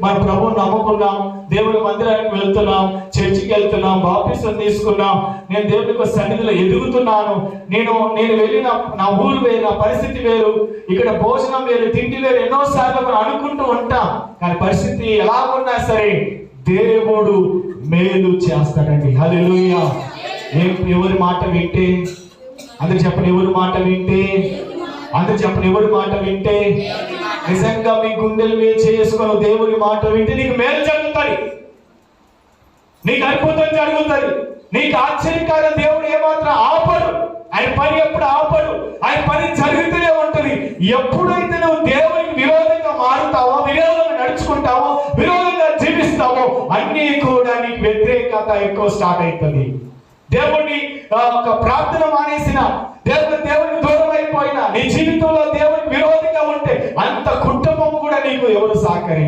మన ప్రభువుని నమ్ముకున్నాం, దేవుని మందిరానికి వెళ్తున్నాం, చర్చికి వెళ్తున్నాం, బాప్టిజం తీసుకున్నాం, నేను దేవుని యొక్క సన్నిధిలో ఎదుగుతున్నాను, నేను వెళ్ళిన నా ఊరు వేరు, నా పరిస్థితి వేరు, ఇక్కడ భోజనం వేరు, తిండి వేరు, ఎన్నోసార్లు మనం అనుకుంటూ ఉంటాం. కానీ పరిస్థితి ఎలాగున్నా సరే దేవుడు మేలు చేస్తాడండి. హల్లెలూయా. ఎవరి మాట వింటే, అందరు చెప్పండి, ఎవరి మాట వింటే, అందరు చెప్పండి, ఎవరి మాట వింటే, నిజంగా మీ గుండెలు మీద చేసుకుని దేవుని మాట వింటే నీకు మేలు జరుగుతుంది, నీకు అద్భుతం జరుగుతుంది, నీకు ఆశ్చర్యకార్యం దేవుడు ఏమాత్రం ఆపడు. ఆయన పని ఎప్పుడు ఆపడు, ఆయన పని జరుగుతూనే ఉంటుంది. ఎప్పుడైతే నువ్వు దేవునికి విరోధంగా మారుతావో, విరోధంగా నడుచుకుంటావో, విరోధంగా జీవిస్తావో, అన్నీ కూడా నీకు వ్యతిరేకత ఎక్కువ స్టార్ట్ అవుతుంది. దేవుని ప్రార్థన మానేసిన, దేవుని దూరం అయిపోయినా, నీ జీవితంలో దేవునికి విరోధంగా ఉంటే అంత కుటుంబం కూడా నీకు ఎవరు సహకరించారు.